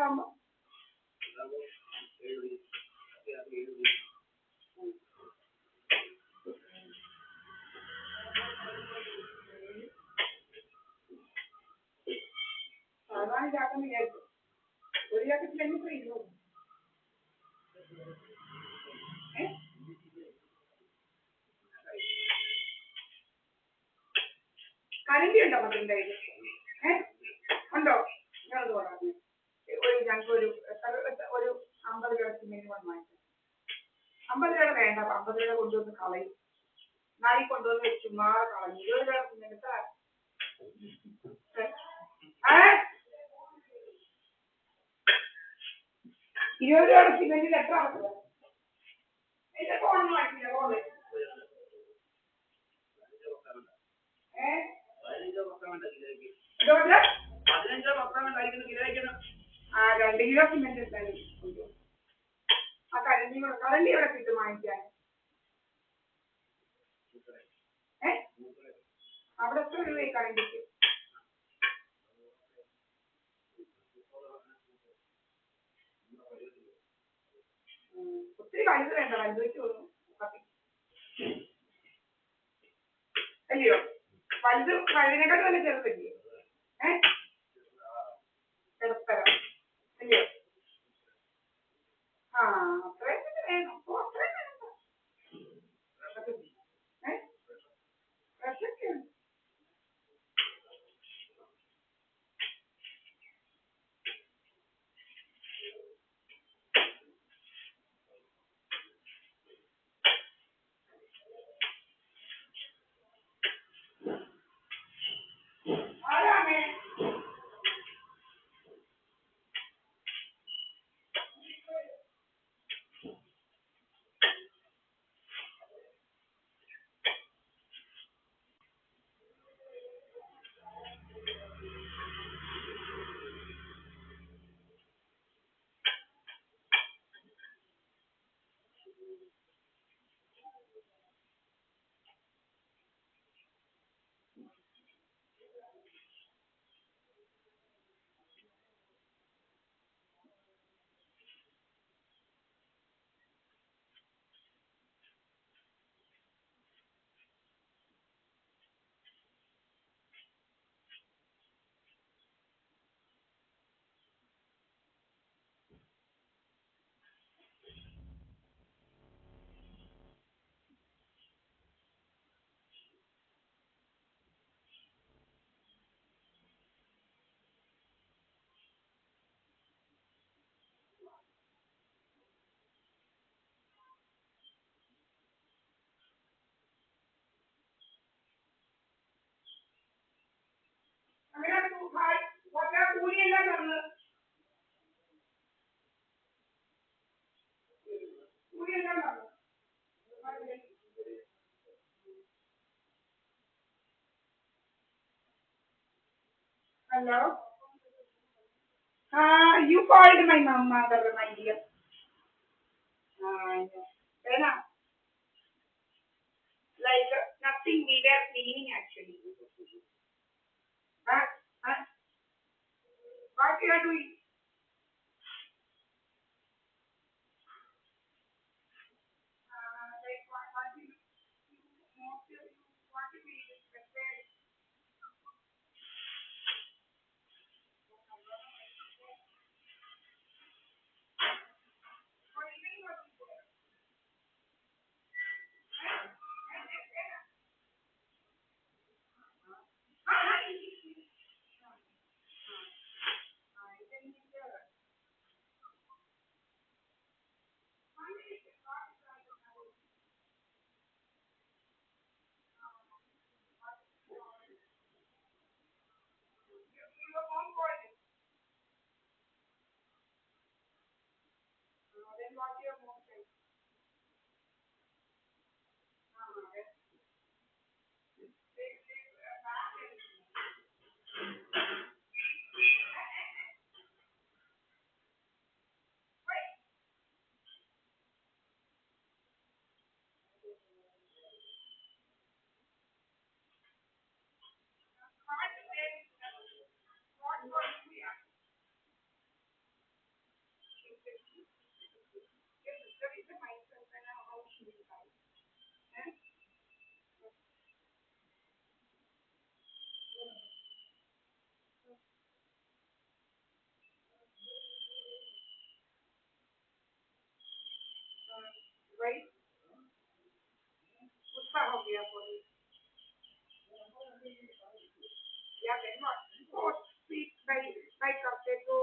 ആകുമ്പോ സാധാരണ ചാക്കം വിചാരിച്ചു ഒരു ചാക്കത്തിൽ എങ്ങനെ ഫ്രീസോ കരണ്ടി ഉണ്ടോ മക്കളുടെ ഉണ്ടോ ഞാനത് പറയാം ഞങ്ങൾക്ക് ഒരു 50 രൂപ സിമെന്റ് കൊണ്ട് വാങ്ങിക്കാം 50 രൂപ വേണ്ട 50 രൂപ കൊണ്ടുവന്ന് കളയും നാളെ കൊണ്ടുവന്ന് ചുമ്മാ കളഞ്ഞു 20 രൂപ സിമെന്റ് സാർ 20 രൂപ സിമെന്റിൽ എത്ര നടക്കുക എന്റെ ഫോണൊന്നും വാങ്ങിക്കില്ല ഫോണ് എന്തുകൊണ്ട് 2 കിലോ സിമെന്റ് എന്തായാലും ആ കരണ്ടി എവിടെ കിട്ടും വാങ്ങിക്കാൻ അവിടെ എത്ര രൂപയായി കരണ്ടിക്ക് ഒത്തിരി വലുത് വേണ്ട വലുത് വെച്ച് തോന്നും അല്ലയോ വലുത് വലുതിനെക്കാട്ടും നല്ല ചെറുതല്ലയോ ചെറുത്തരം അല്ലയോ ആ അത്രയും വേണം അപ്പോൾ അത്രയും വേണം വിശക്കുണ്ട് ആരാമേ അങ്ങനെ കൂലിയെല്ലാം തന്ന് കൂലിയെല്ലാം തന്നു hello you called my mother my dear Rena like nothing we were cleaning actually what you are doing like what you want to be prepared for evening or Right? गुस्सा हो गया police. Yeah, then what? Oh, speak by करते तो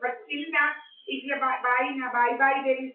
but still ना if you buy there is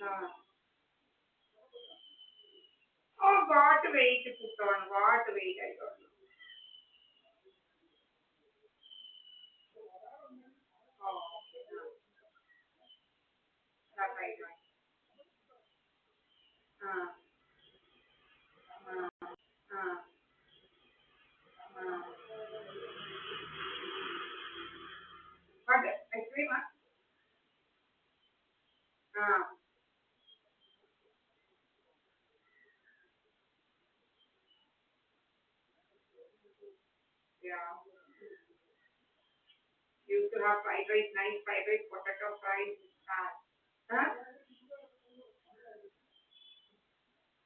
yeah. Oh, what weight to put on? What weight I got? Oh, okay. That I got. What? Ice cream? Yeah. You used to have fried rice, nice fried rice, potato fries. Huh?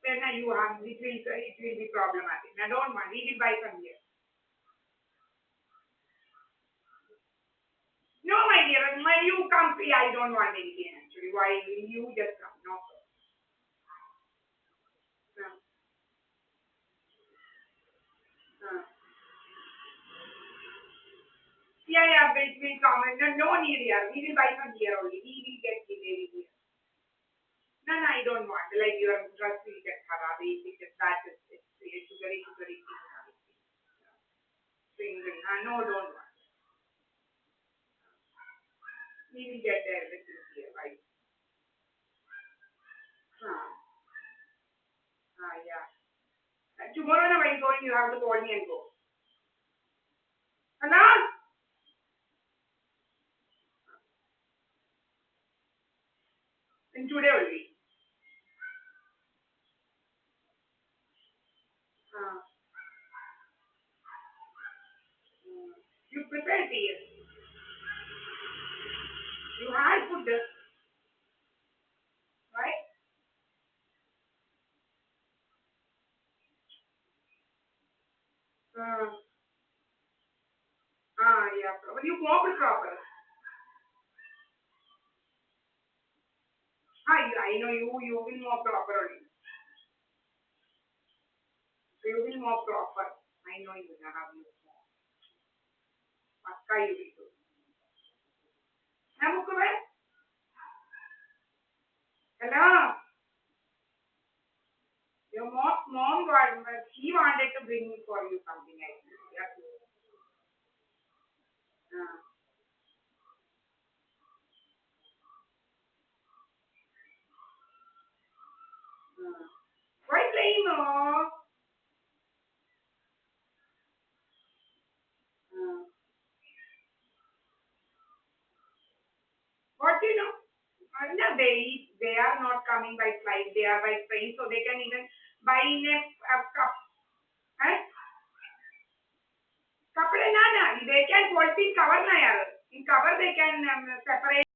Then you have it will be problematic. Now don't mind. We will buy from here. No, my dear, when you come see, I don't want anything actually. Why you just come? No. No. No. Yeah, it will come. No need here. We will buy from here only. We will get delivery here. No, I don't want. Like your dress will get kharab. It is that it's sugary thing. No, don't want. We will get everything here, right? Yeah. Tomorrow when I'm going, you have to call me and go. Hello? And today only. You prepare tea. You had food, right? Yeah. But you mop it proper. I know you will mop proper only. You will mop proper. I know you will have you mop. Pakka you will do. Namukkuve? Hello? Your mom she wanted to bring for you something actually. Yeah. Why playing no? What do you know? No, they are not coming by flight. They are by train, so they can even buy in a cup. Eh? कपड़े ना ना they can put in cover ना यार in cover they can separate